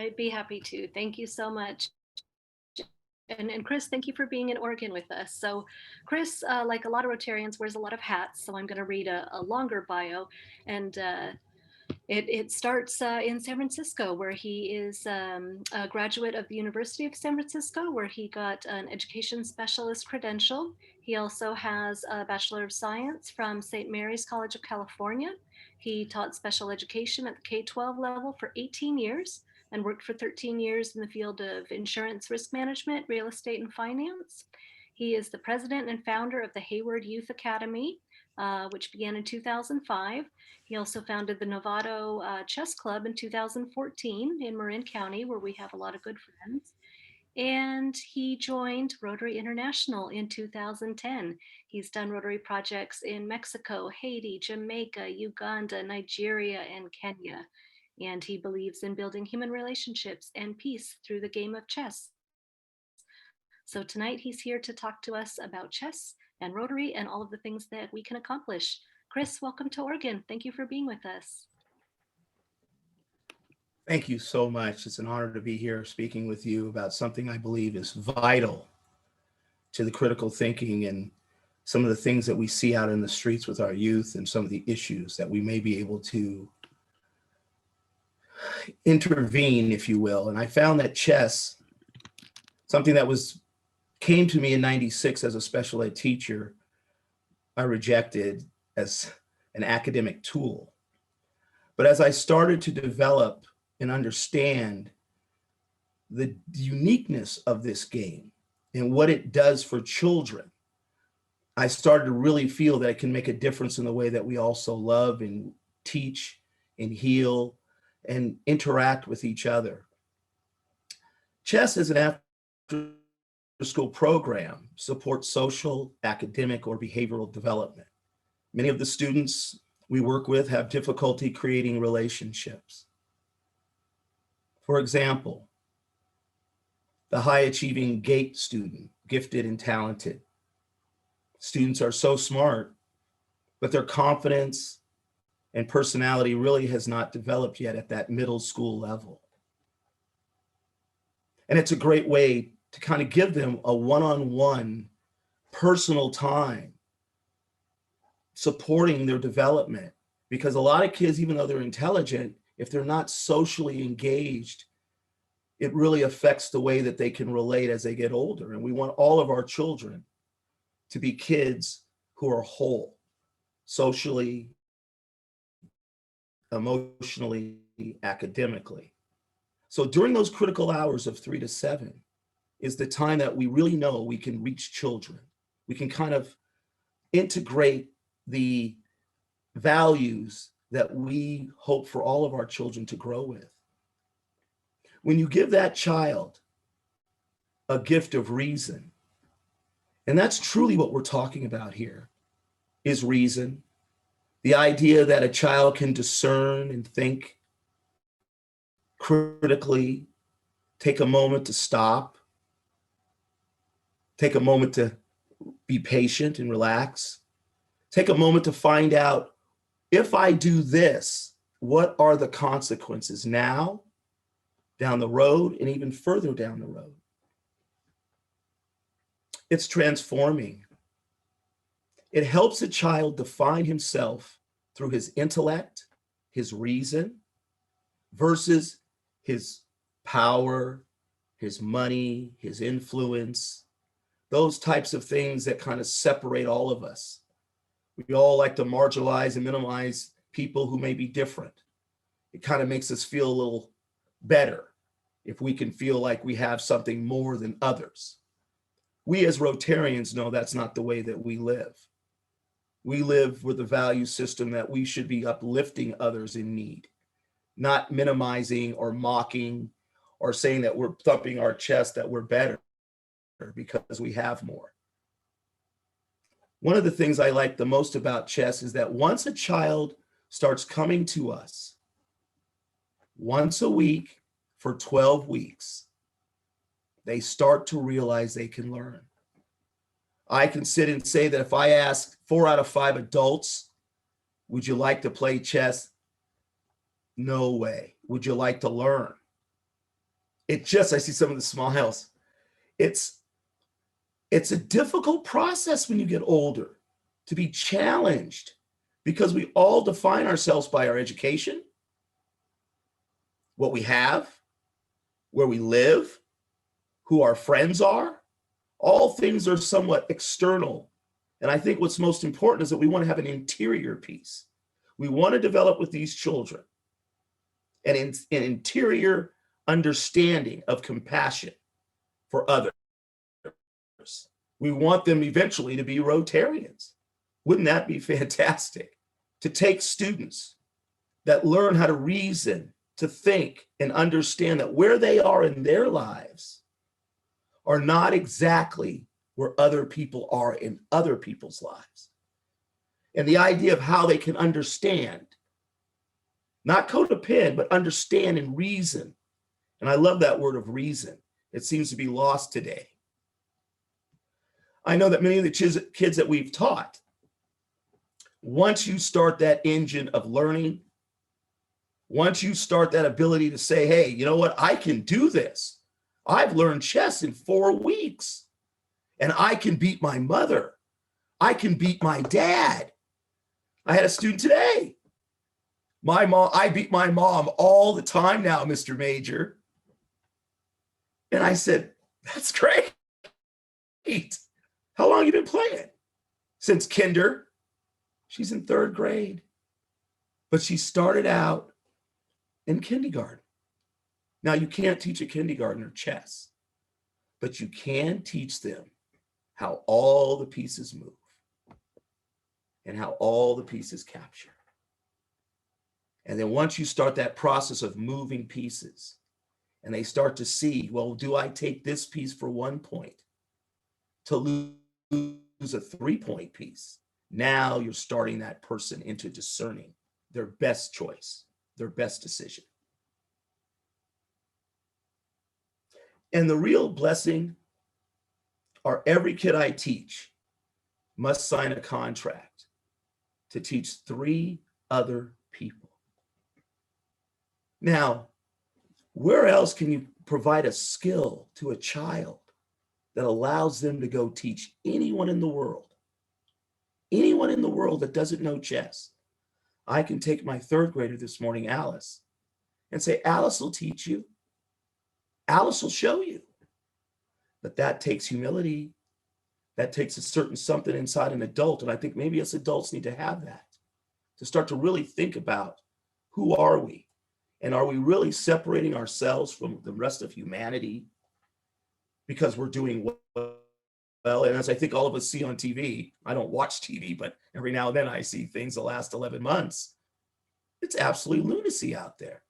I'd be happy to. Thank you so much. And Chris, thank you for being in Oregon with us. So Chris, like a lot of Rotarians, wears a lot of hats. So I'm going to read a longer bio. And it starts in San Francisco, where he is a graduate of the University of San Francisco, where he got an education specialist credential. He also has a Bachelor of Science from St. Mary's College of California. He taught special education at the K-12 level for 18 years and worked for 13 years in the field of insurance risk management, real estate, and finance. He is the president and founder of the Hayward Youth Academy, which began in 2005. He also founded the Novato Chess Club in 2014 in Marin County, where we have a lot of good friends. And he joined Rotary International in 2010. He's done Rotary projects in Mexico, Haiti, Jamaica, Uganda, Nigeria, and Kenya. And he believes in building human relationships and peace through the game of chess. So tonight he's here to talk to us about chess and Rotary and all of the things that we can accomplish. Chris, welcome to Oregon. Thank you for being with us. Thank you so much. It's an honor to be here speaking with you about something I believe is vital to the critical thinking and some of the things that we see out in the streets with our youth and some of the issues that we may be able to intervene, if you will. And I found that chess, something that came to me in '96 as a special ed teacher, I rejected as an academic tool. But as I started to develop and understand the uniqueness of this game and what it does for children, I started to really feel that it can make a difference in the way that we also love and teach and heal and interact with each other. Chess is an after-school program, supports social, academic, or behavioral development. Many of the students we work with have difficulty creating relationships. For example, the high-achieving GATE student, gifted and talented. Students are so smart, but their confidence and personality really has not developed yet at that middle school level. And it's a great way to kind of give them a one-on-one personal time supporting their development, because a lot of kids, even though they're intelligent, if they're not socially engaged, it really affects the way that they can relate as they get older. And we want all of our children to be kids who are whole, socially, emotionally, academically. So during those critical hours of 3 to 7 is the time that we really know we can reach children. We can kind of integrate the values that we hope for all of our children to grow with. When you give that child a gift of reason, and that's truly what we're talking about here, is reason. The idea that a child can discern and think critically, take a moment to stop, take a moment to be patient and relax, take a moment to find out, if I do this, what are the consequences now, down the road, and even further down the road? It's transforming. It helps a child define himself through his intellect, his reason, versus his power, his money, his influence, those types of things that kind of separate all of us. We all like to marginalize and minimize people who may be different. It kind of makes us feel a little better if we can feel like we have something more than others. We as Rotarians know that's not the way that we live. We live with a value system that we should be uplifting others in need, not minimizing or mocking or saying that we're thumping our chest that we're better because we have more. One of the things I like the most about chess is that once a child starts coming to us once a week for 12 weeks, they start to realize they can learn. I can sit and say that if I ask 4 out of 5 adults, would you like to play chess? No way. Would you like to learn? I see some of the smiles. It's a difficult process when you get older to be challenged, because we all define ourselves by our education, what we have, where we live, who our friends are. All things are somewhat external. And I think what's most important is that we want to have an interior peace. We want to develop with these children an interior understanding of compassion for others. We want them eventually to be Rotarians. Wouldn't that be fantastic? To take students that learn how to reason, to think, and understand that where they are in their lives are not exactly where other people are in other people's lives. And the idea of how they can understand, not codepend, but understand and reason. And I love that word of reason. It seems to be lost today. I know that many of the kids that we've taught, once you start that engine of learning, once you start that ability to say, hey, you know what, I can do this. I've learned chess in 4 weeks, and I can beat my mother. I can beat my dad. I had a student today. I beat my mom all the time now, Mr. Major. And I said, that's great. How long have you been playing? Since kinder. She's in 3rd grade. But she started out in kindergarten. Now, you can't teach a kindergartner chess, but you can teach them how all the pieces move and how all the pieces capture. And then once you start that process of moving pieces, and they start to see, well, do I take this piece for 1 point to lose a 3-point piece? Now you're starting that person into discerning their best choice, their best decision. And the real blessing are every kid I teach must sign a contract to teach 3 other people. Now, where else can you provide a skill to a child that allows them to go teach anyone in the world that doesn't know chess? I can take my 3rd grader this morning, Alice, and say, Alice will teach you. Alice will show you. But that takes humility. That takes a certain something inside an adult. And I think maybe us adults need to have that, to start to really think about, who are we? And are we really separating ourselves from the rest of humanity because we're doing well? And as I think all of us see on TV, I don't watch TV, but every now and then I see things the last 11 months. It's absolute lunacy out there.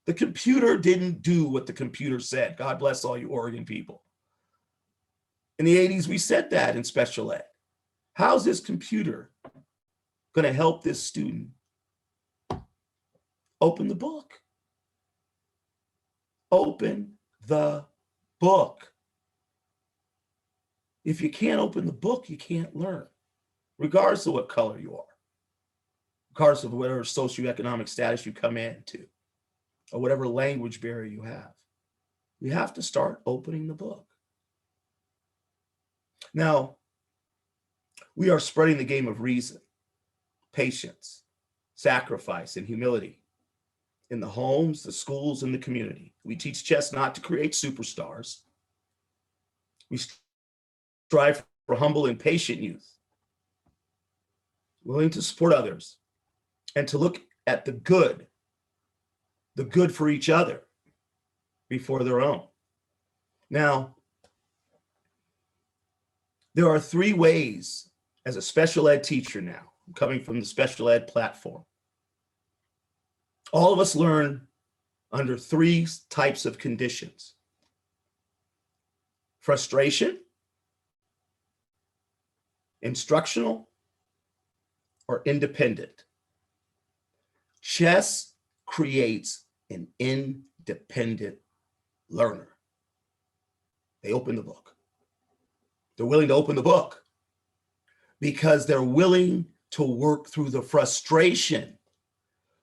The computer didn't do what the computer said. God bless all you Oregon people. In the 80s, we said that in special ed. How's this computer going to help this student? Open the book. Open the book. If you can't open the book, you can't learn, regardless of what color you are, regardless of whatever socioeconomic status you come into, or whatever language barrier you have. We have to start opening the book. Now, we are spreading the game of reason, patience, sacrifice, and humility in the homes, the schools, and the community. We teach chess not to create superstars. We strive for humble and patient youth, willing to support others, and to look at the good for each other before their own. Now, there are 3 ways as a special ed teacher now, coming from the special ed platform. All of us learn under 3 types of conditions: frustration, instructional, or independent. Chess creates an independent learner. They open the book. They're willing to open the book because they're willing to work through the frustration.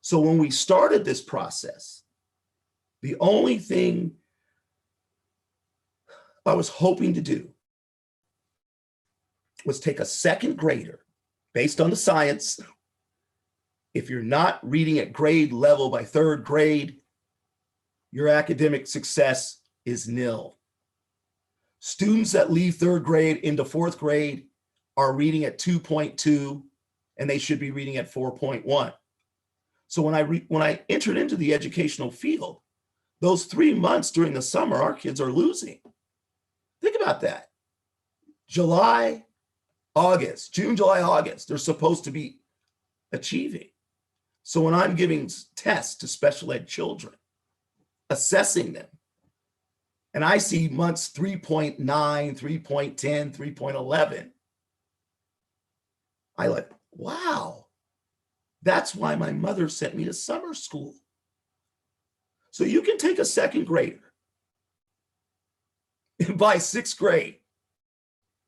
So when we started this process, the only thing I was hoping to do was take a second grader based on the science. If you're not reading at grade level by third grade, your academic success is nil. Students that leave third grade into fourth grade are reading at 2.2, and they should be reading at 4.1. So when I entered into the educational field, those 3 months during the summer, our kids are losing. Think about that. July, August, June, July, August, they're supposed to be achieving. So when I'm giving tests to special ed children, assessing them, and I see months 3.9, 3.10, 3.11, I like, wow, that's why my mother sent me to summer school. So you can take a second grader, and by sixth grade,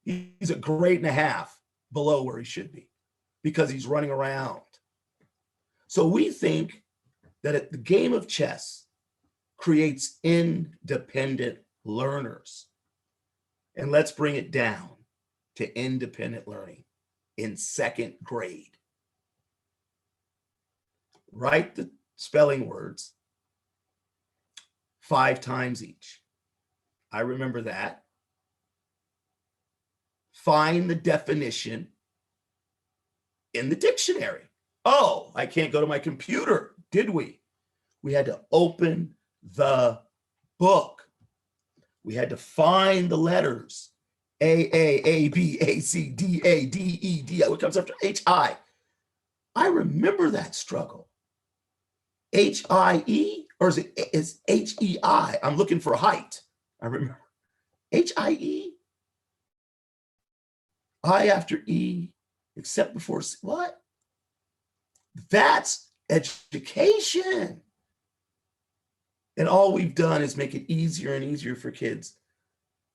he's a grade and a half below where he should be because he's running around. So we think that the game of chess creates independent learners. And let's bring it down to independent learning in second grade. Write the spelling words 5 times each. I remember that. Find the definition in the dictionary. Oh, I can't go to my computer, did we? We had to open the book. We had to find the letters. A, B, A, C, D, A, D, E, D. What comes after H, I? I remember that struggle. H, I, E, or is it H, E, I? I'm looking for height. I remember. H, I, E? I after E, except before C. What? That's education. And all we've done is make it easier and easier for kids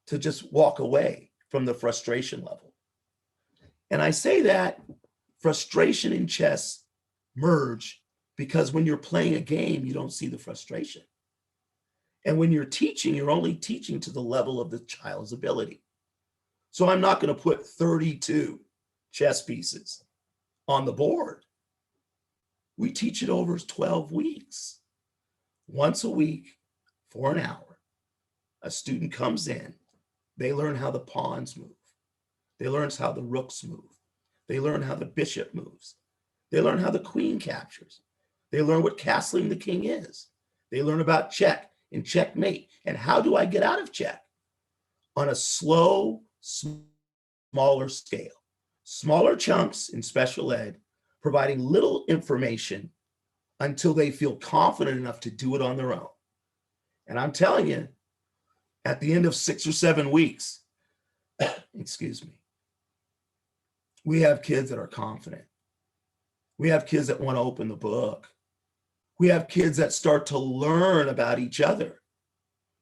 to just walk away from the frustration level. And I say that frustration and chess merge because when you're playing a game, you don't see the frustration. And when you're teaching, you're only teaching to the level of the child's ability. So I'm not going to put 32 chess pieces on the board. We teach it over 12 weeks. Once a week for an hour, a student comes in, they learn how the pawns move. They learn how the rooks move. They learn how the bishop moves. They learn how the queen captures. They learn what castling the king is. They learn about check and checkmate. And how do I get out of check? On a slow, smaller scale. Smaller chunks in special ed, providing little information until they feel confident enough to do it on their own. And I'm telling you, at the end of 6 or 7 weeks, excuse me, we have kids that are confident. We have kids that want to open the book. We have kids that start to learn about each other.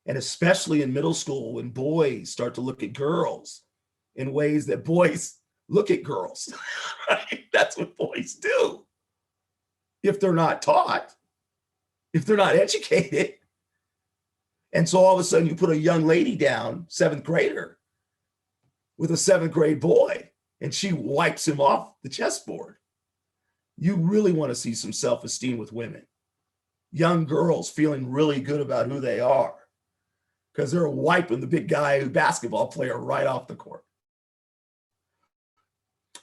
And especially in middle school, when boys start to look at girls in ways that boys look at girls, right? That's what boys do. If they're not taught, if they're not educated. And so all of a sudden you put a young lady down, 7th grader, with a 7th grade boy, and she wipes him off the chessboard. You really want to see some self-esteem with women. Young girls feeling really good about who they are because they're wiping the big guy, basketball player, right off the court.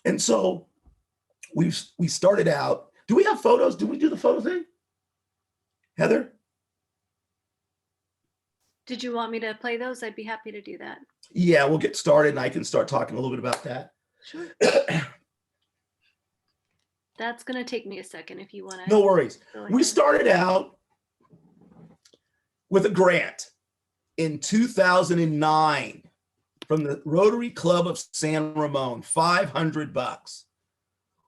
And so we started out. Do we have photos? Do we do the photo thing? Heather? Did you want me to play those? I'd be happy to do that. Yeah, we'll get started and I can start talking a little bit about that. Sure. That's going to take me a second if you want to. No worries. We started out with a grant in 2009 from the Rotary Club of San Ramon, $500,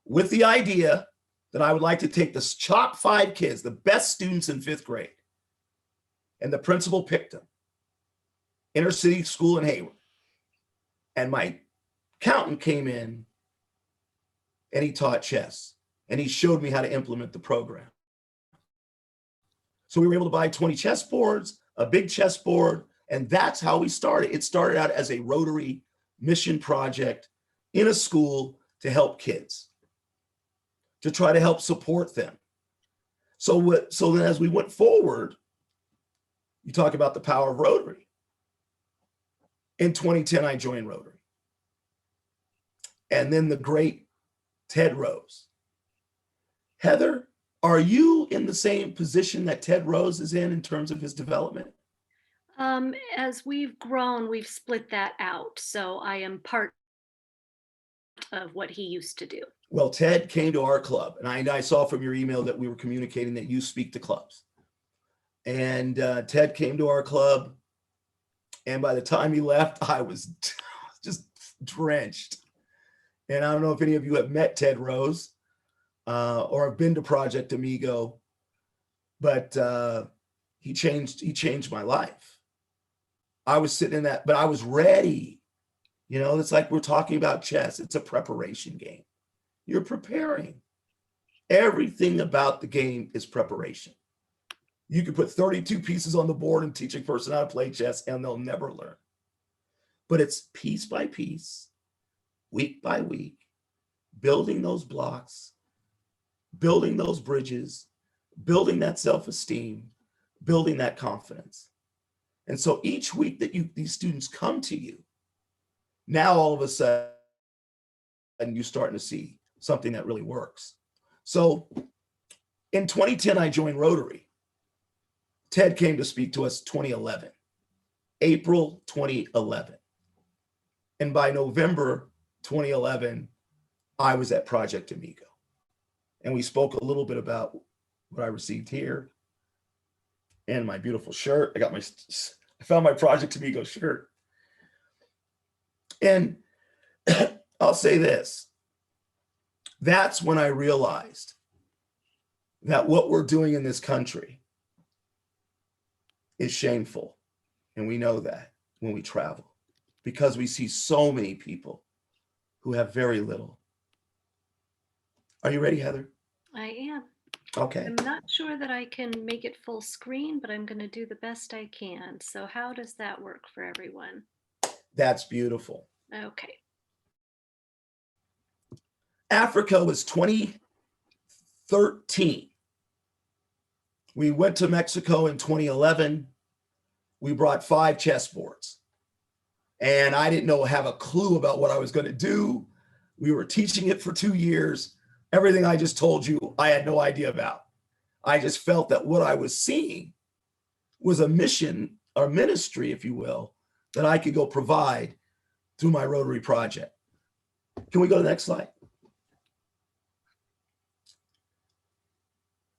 with the idea that I would like to take the top 5 kids, the best students in 5th grade, and the principal picked them, inner city school in Hayward. And my accountant came in and he taught chess and he showed me how to implement the program. So we were able to buy 20 chess boards, a big chess board, And that's how we started. It started out as a Rotary mission project in a school to help kids, to try to help support them. So then as we went forward, you talk about the power of Rotary. In 2010, I joined Rotary. And then the great Ted Rose. Heather, are you in the same position that Ted Rose is in terms of his development? As we've grown, we've split that out. So I am part of what he used to do. Well, Ted came to our club, and I saw from your email that we were communicating that you speak to clubs. And Ted came to our club, and by the time he left, I was just drenched. And I don't know if any of you have met Ted Rose or have been to Project Amigo, but he changed my life. I was sitting in that, but I was ready. You know, it's like we're talking about chess. It's a preparation game. You're preparing. Everything about the game is preparation. You could put 32 pieces on the board and teach a person how to play chess, and they'll never learn. But it's piece by piece, week by week, building those blocks, building those bridges, building that self-esteem, building that confidence. And so each week that these students come to you, now all of a sudden you're starting to see something that really works. So in 2010, I joined Rotary. Ted came to speak to us 2011, April 2011. And by November 2011, I was at Project Amigo. And we spoke a little bit about what I received here and my beautiful shirt. I found my Project Amigo shirt. And I'll say this, that's when I realized that what we're doing in this country is shameful. And we know that when we travel, because we see so many people who have very little. Are you ready, Heather? I am. Okay. I'm not sure that I can make it full screen, but I'm going to do the best I can. So how does that work for everyone? That's beautiful. Okay. Africa was 2013. We went to Mexico in 2011. We brought 5 chessboards. And I didn't have a clue about what I was going to do. We were teaching it for 2 years. Everything I just told you, I had no idea about. I just felt that what I was seeing was a mission or ministry, if you will, that I could go provide through my Rotary project. Can we go to the next slide?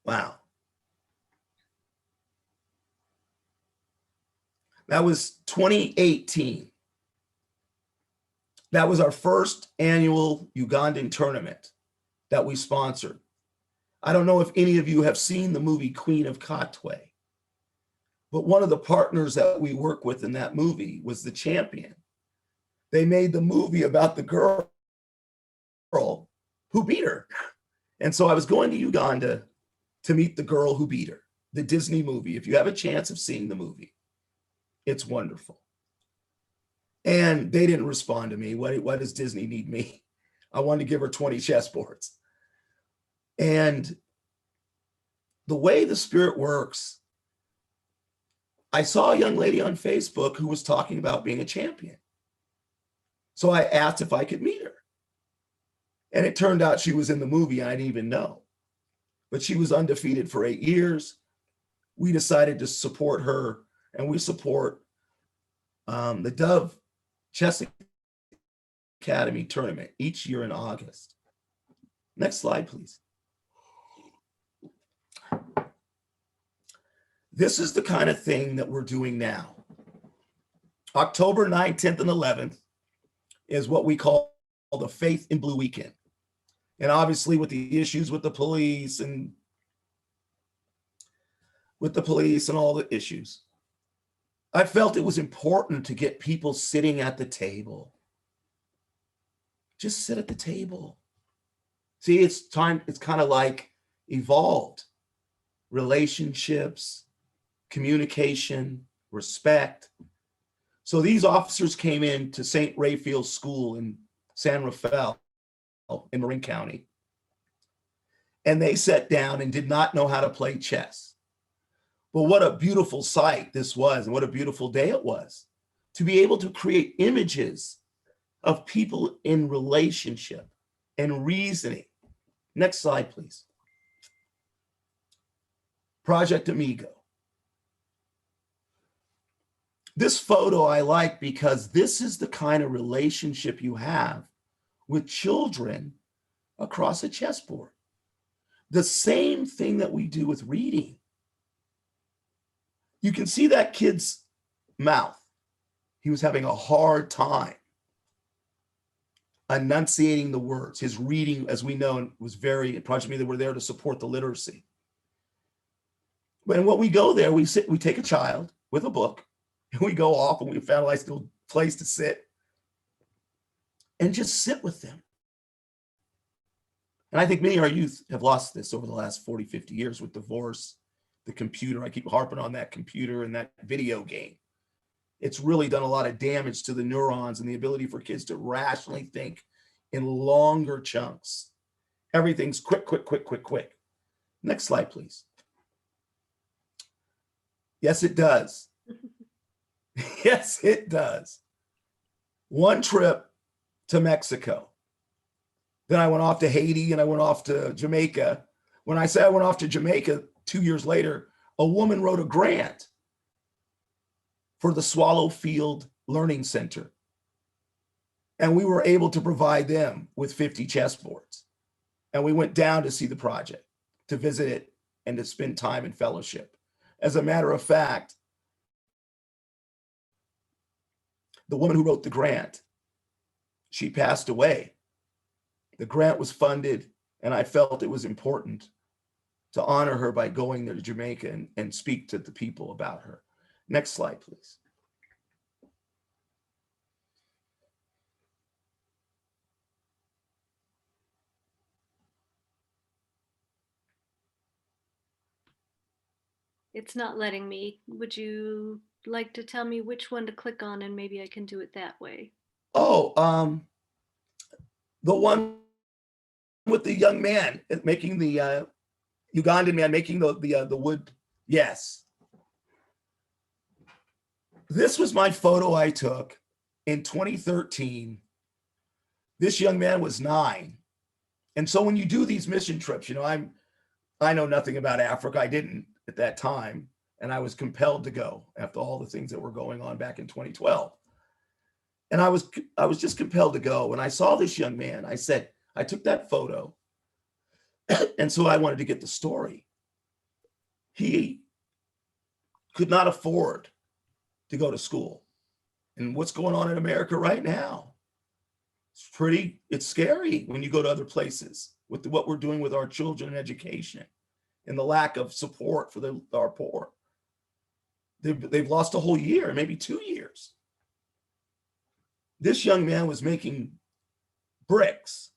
Wow. That was 2018. That was our first annual Ugandan tournament that we sponsored. I don't know if any of you have seen the movie Queen of Katwe, but one of the partners that we work with in that movie was the champion. They made the movie about the girl who beat her. And so I was going to Uganda to meet the girl who beat her, the Disney movie. If you have a chance of seeing the movie, it's wonderful. And they didn't respond to me. Why does Disney need me? I wanted to give her 20 chessboards. And the way the Spirit works, I saw a young lady on Facebook who was talking about being a champion. So I asked if I could meet her. And it turned out she was in the movie. I didn't even know. But she was undefeated for 8 years. We decided to support her, and we support the Dove Chess Academy tournament each year in August. Next slide, please. This is the kind of thing that we're doing now. October 9th, 10th, and 11th is what we call the Faith in Blue Weekend. And obviously with the issues with the police and all the issues, I felt it was important to get people sitting at the table. Just sit at the table. See, it's time, it's kind of like evolved. Relationships, communication, respect, So these officers came in to St. Raphael's School in San Rafael in Marin County, and they sat down and did not know how to play chess. But what a beautiful sight this was, and what a beautiful day it was to be able to create images of people in relationship and reasoning. Next slide, please. Project Amigo. This photo I like because this is the kind of relationship you have with children across a chessboard. The same thing that we do with reading. You can see that kid's mouth. He was having a hard time enunciating the words. His reading, as we know, was very, Project Amigo, we're there to support the literacy. When we go there, we take a child with a book, and we go off and we found a nice little place to sit and just sit with them. And I think many of our youth have lost this over the last 40, 50 years with divorce, the computer. I keep harping on that computer and that video game. It's really done a lot of damage to the neurons and the ability for kids to rationally think in longer chunks. Everything's quick, quick, quick, quick, quick. Next slide, please. Yes, it does. Yes, it does. One trip to Mexico. Then I went off to Haiti and I went off to Jamaica. When I say I went off to Jamaica 2 years later, a woman wrote a grant for the Swallowfield Learning Center. And we were able to provide them with 50 chessboards. And we went down to see the project, to visit it, and to spend time in fellowship. As a matter of fact, the woman who wrote the grant, she passed away. The grant was funded, and I felt it was important to honor her by going there to Jamaica and speak to the people about her. Next slide, please. It's not letting me. Would you like to tell me which one to click on, and maybe I can do it that way? Oh, the one with the young man making the Ugandan man making the wood. Yes. This was my photo I took in 2013. This young man was 9. And so when you do these mission trips, you know, I know nothing about Africa. I didn't at that time. And I was compelled to go after all the things that were going on back in 2012. And I was just compelled to go. When I saw this young man, I said, I took that photo. And so I wanted to get the story. He could not afford to go to school. And what's going on in America right now? It's scary when you go to other places with what we're doing with our children and education and the lack of support for our poor. They've lost a whole year, maybe 2 years. This young man was making bricks,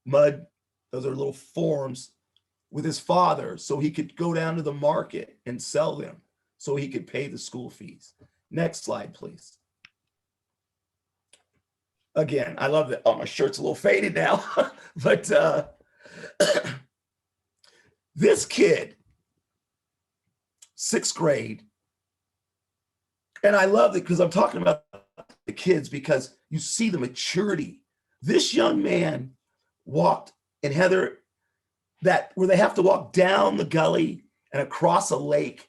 mud, those are little forms, with his father so he could go down to the market and sell them so he could pay the school fees. Next slide, please. Again, I love that. Oh, my shirt's a little faded now, but this kid, 6th grade, and I love it because I'm talking about the kids because you see the maturity. This young man walked, and Heather, where they have to walk down the gully and across a lake,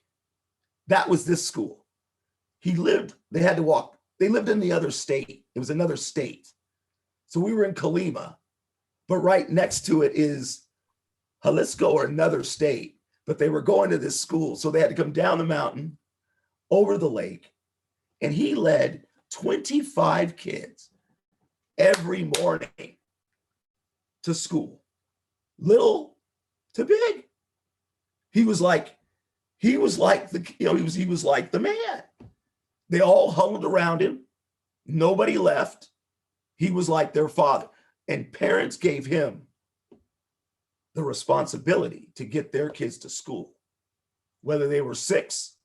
that was this school. They lived in the other state. It was another state. So we were in Colima, but right next to it is Jalisco, or another state, but they were going to this school. So they had to come down the mountain, over the lake, and he led 25 kids every morning to school, little to big. He was like the man. They all huddled around him. Nobody left. He was like their father. And parents gave him the responsibility to get their kids to school, whether they were 6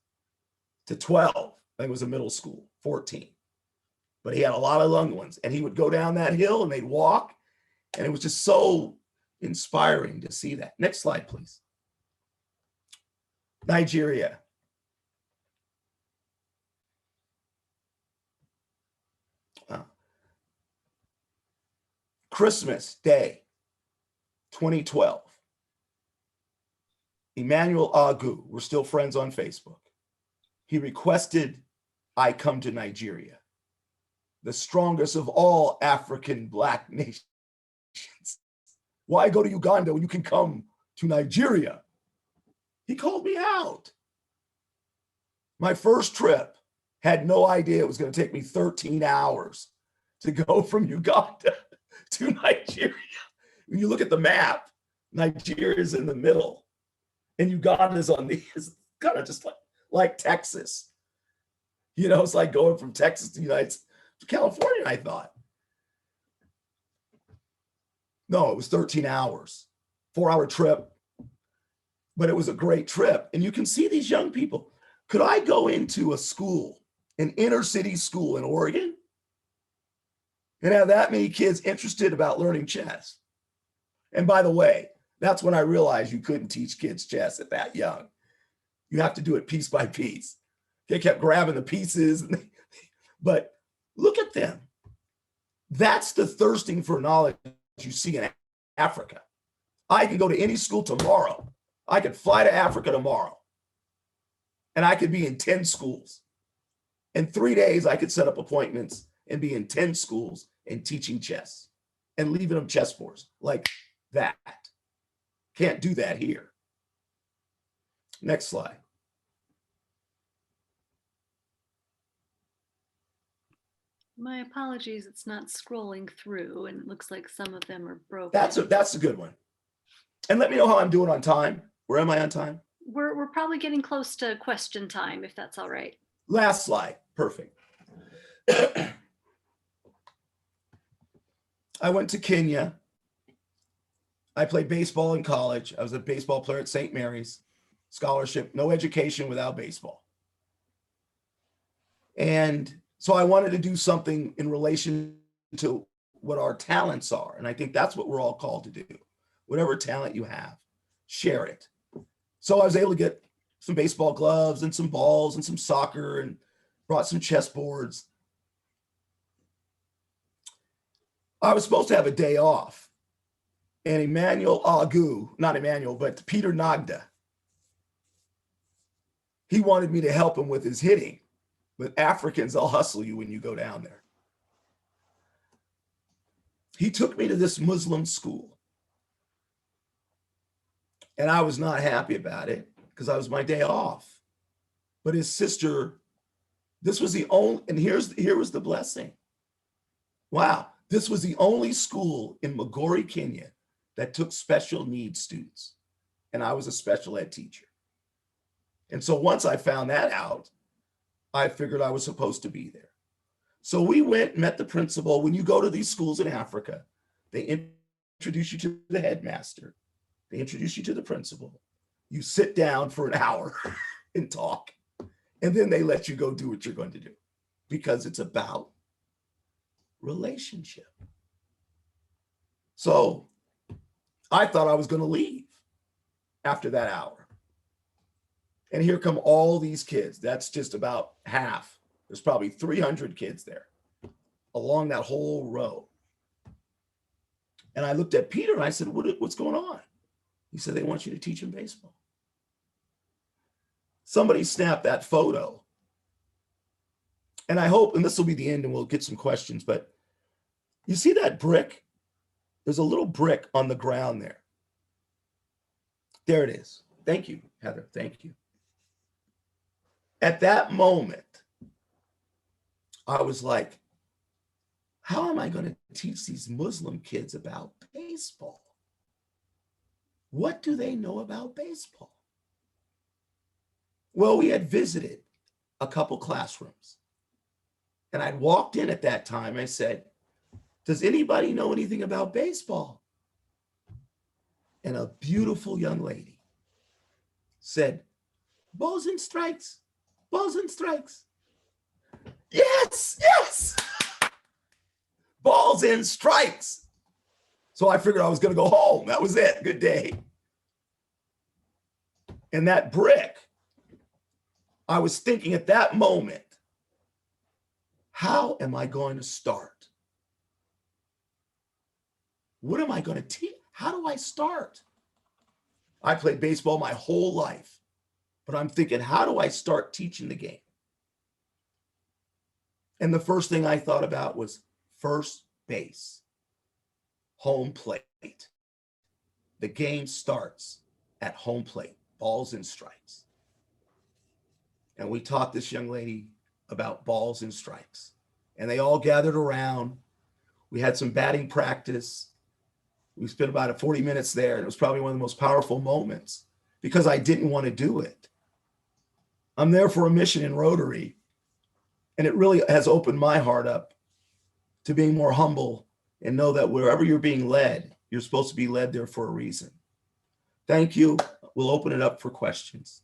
to 12. I think it was a middle school, 14. But he had a lot of young ones, and he would go down that hill and they'd walk, and it was just so inspiring to see that. Next slide, please. Nigeria. Christmas Day, 2012. Emmanuel Agu, we're still friends on Facebook. He requested I come to Nigeria, the strongest of all African Black nations. Why go to Uganda when you can come to Nigeria? He called me out. My first trip, had no idea it was going to take me 13 hours to go from Uganda to Nigeria. When you look at the map, Nigeria is in the middle, and Uganda is on the, it's kind of just like Texas. You know, it's like going from Texas to United States, to California, I thought. No, it was 13 hours, 4-hour trip, but it was a great trip. And you can see these young people. Could I go into a school, an inner city school in Oregon, and have that many kids interested about learning chess? And by the way, that's when I realized you couldn't teach kids chess at that young. You have to do it piece by piece. They kept grabbing the pieces, but look at them. That's the thirsting for knowledge you see in Africa. I can go to any school tomorrow. I could fly to Africa tomorrow, and I could be in 10 schools. In 3 days, I could set up appointments and be in 10 schools and teaching chess and leaving them chessboards like that. Can't do that here. Next slide. My apologies, it's not scrolling through, and it looks like some of them are broken. That's a good one. And let me know how I'm doing on time. Where am I on time? We're probably getting close to question time, if that's all right. Last slide. Perfect. I went to Kenya. I played baseball in college. I was a baseball player at St. Mary's. Scholarship, no education without baseball. And so I wanted to do something in relation to what our talents are. And I think that's what we're all called to do. Whatever talent you have, share it. So I was able to get some baseball gloves and some balls and some soccer, and brought some chess boards. I was supposed to have a day off. And Emmanuel Agu, not Emmanuel, but Peter Nagda, he wanted me to help him with his hitting. But Africans, they'll hustle you when you go down there. He took me to this Muslim school. And I was not happy about it because I was my day off. But his sister, this was the only, and here was the blessing. Wow, this was the only school in Migori, Kenya that took special needs students. And I was a special ed teacher. And so once I found that out, I figured I was supposed to be there. So we went, met the principal. When you go to these schools in Africa, they introduce you to the headmaster. They introduce you to the principal. You sit down for an hour and talk, and then they let you go do what you're going to do, because it's about relationship. So I thought I was going to leave after that hour. And here come all these kids. That's just about half. There's probably 300 kids there along that whole row. And I looked at Peter and I said, what's going on? He said, they want you to teach them baseball. Somebody snapped that photo. And I hope, and this will be the end and we'll get some questions, but you see that brick? There's a little brick on the ground there. There it is. Thank you, Heather. Thank you. At that moment, I was like, how am I going to teach these Muslim kids about baseball? What do they know about baseball? Well, we had visited a couple classrooms. And I'd walked in at that time. I said, does anybody know anything about baseball? And a beautiful young lady said, balls and strikes, balls and strikes. Yes, yes. Balls in, strikes. So I figured I was going to go home. That was it. Good day. And that brick, I was thinking at that moment, how am I going to start? What am I going to teach? How do I start? I played baseball my whole life, but I'm thinking, how do I start teaching the game? And the first thing I thought about was first base, home plate. The game starts at home plate, balls and strikes. And we taught this young lady about balls and strikes. And they all gathered around. We had some batting practice. We spent about 40 minutes there. And it was probably one of the most powerful moments because I didn't want to do it. I'm there for a mission in Rotary. And it really has opened my heart up to being more humble and know that wherever you're being led, you're supposed to be led there for a reason. Thank you. We'll open it up for questions.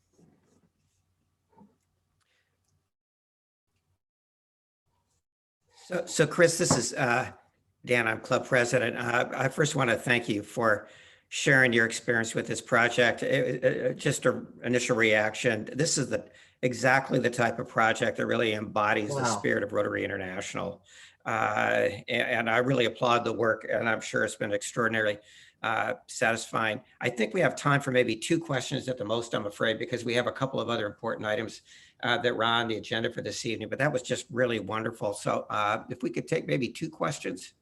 So Chris, this is Dan, I'm club president. I first want to thank you for sharing your experience with this project. Just an initial reaction. This is exactly the type of project that really embodies the spirit of Rotary International. And I really applaud the work, and I'm sure it's been extraordinarily satisfying. I think we have time for maybe 2 questions at the most, I'm afraid, because we have a couple of other important items that were on the agenda for this evening, but that was just really wonderful. So if we could take maybe 2 questions.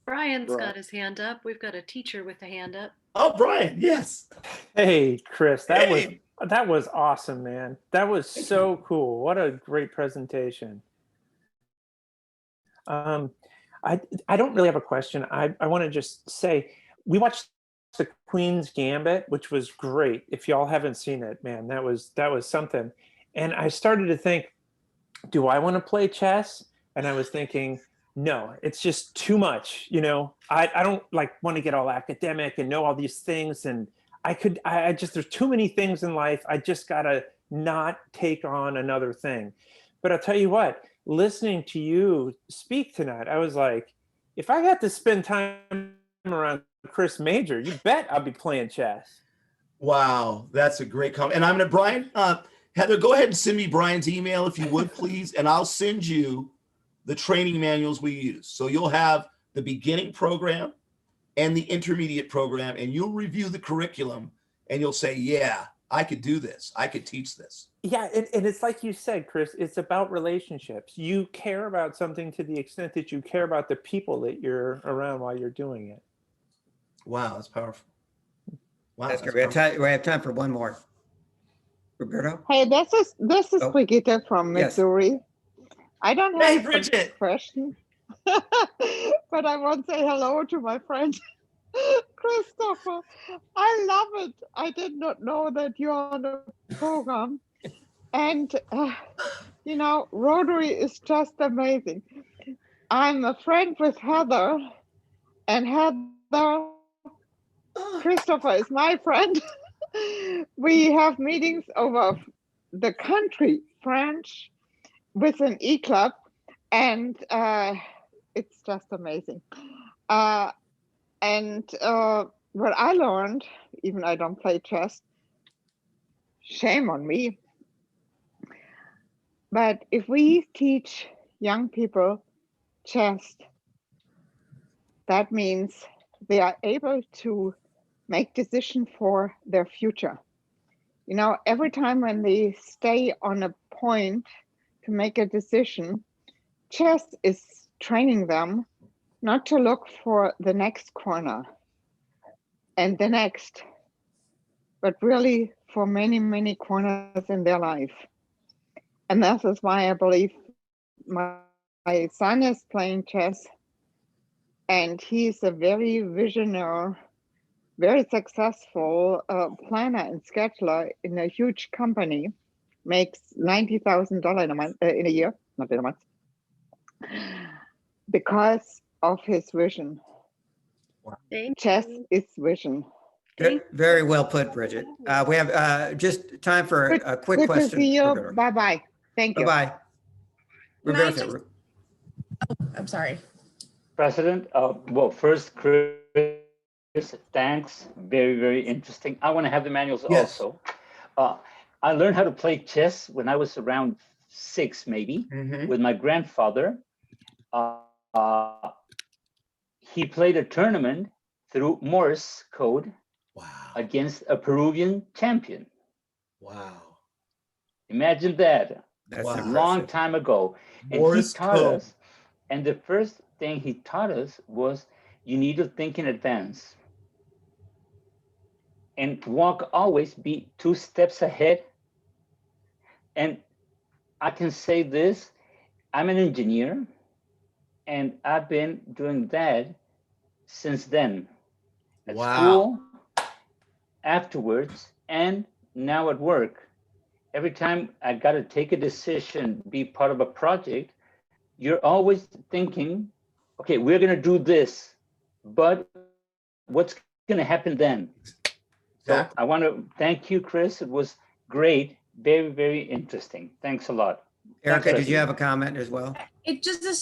Brian's got his hand up. We've got a teacher with a hand up. Oh, Brian, yes. Hey, Chris, that was awesome, man. That was so cool. What a great presentation. I don't really have a question. I want to just say we watched the Queen's Gambit, which was great. If y'all haven't seen it, man, that was something. And I started to think, do I want to play chess? And I was thinking, no, it's just too much. You know, I don't want to get all academic and know all these things. And I just, there's too many things in life. I just got to not take on another thing. But I'll tell you what, listening to you speak tonight, I was like, if I got to spend time around Chris Major, you bet I'll be playing chess. Wow, that's a great comment. And I'm going to, Brian, Heather, go ahead and send me Brian's email if you would, please. And I'll send you the training manuals we use. So you'll have the beginning program and the intermediate program, and you'll review the curriculum and you'll say, yeah, I could do this. I could teach this. Yeah, and it's like you said, Chris, it's about relationships. You care about something to the extent that you care about the people that you're around while you're doing it. Wow, that's powerful. Wow, that's great. We have time for one more. Roberto? Hey, this is Brigitte from Missouri. Yes. I don't have a question, but I want to say hello to my friend Christopher. I love it. I did not know that you're on the program. And, you know, Rotary is just amazing. I'm a friend with Heather, and Heather, Christopher is my friend. We have meetings over the country, French, with an e-club, and it's just amazing. And what I learned, even I don't play chess, shame on me, but if we teach young people chess, that means they are able to make decisions for their future. You know, every time when they stay on a point to make a decision, chess is training them not to look for the next corner and the next, but really for many, many corners in their life. And this is why I believe my son is playing chess, and he's a very visionary, very successful planner and scheduler in a huge company, makes $90,000 in a year, not in a month, because of his vision. Chess is vision. Very well put, Bridget. We have just time for a quick question. Good to see you. Bye-bye. Thank you. Bye-bye. Can I Roberta, just- I'm sorry. President, well, first, Chris, thanks. Very, very interesting. I want to have the manuals Yes. also. I learned how to play chess when I was around 6, maybe, with my grandfather. He played a tournament through Morse code Wow. against a Peruvian champion. Wow. Imagine that. that's Wow. A impressive. long time ago. And Morse he taught code. us, and the first thing he taught us was you need to think in advance and always be 2 steps ahead. And I can say this, I'm an engineer, and I've been doing that since then. At Wow. school, afterwards, and now at work. Every time I got to take a decision, be part of a project, you're always thinking, okay, we're going to do this, but what's going to happen then? So Exactly. I want to thank you, Chris. It was great. Very, very interesting. Thanks a lot. Erica, Thanks, did you have a comment as well? It just a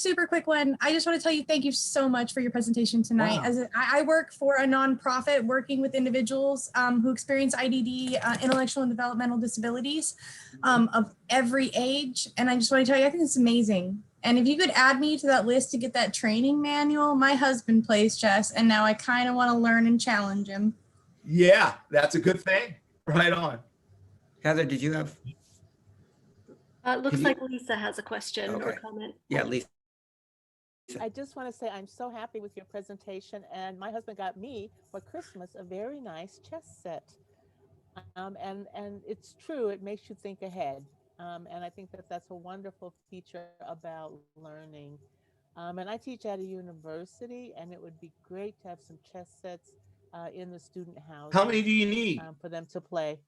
super quick one. I just want to tell you thank you so much for your presentation tonight. Wow. I work for a nonprofit working with individuals who experience IDD, intellectual and developmental disabilities of every age. And I just want to tell you, I think it's amazing. And if you could add me to that list to get that training manual, my husband plays chess and now I kind of want to learn and challenge him. Yeah, that's a good thing. Right on. Heather, did you have? Looks you- like Lisa has a question or Okay. comment. Yeah, Lisa. I just want to say I'm so happy with your presentation, and my husband got me for Christmas a very nice chess set. And it's true, it makes you think ahead. And I think that that's a wonderful feature about learning. And I teach at a university, and it would be great to have some chess sets in the student housing. How many do you need? For them to play.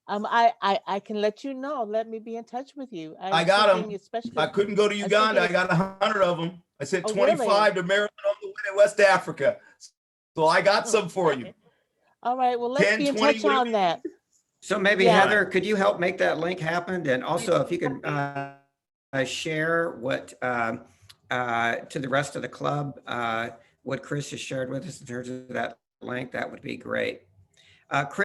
I can let you know. Let me be in touch with you. I got them. Especially, I couldn't go to Uganda. I got 100 of them. I sent Oh, 25 really? to Maryland on the way to West Africa. So I got some for you. All right. Well, let's 10, be in 20, touch on that. So maybe Yeah. Heather, could you help make that link happen? And also if you could share what to the rest of the club, what Chris has shared with us in terms of that link, that would be great. Chris,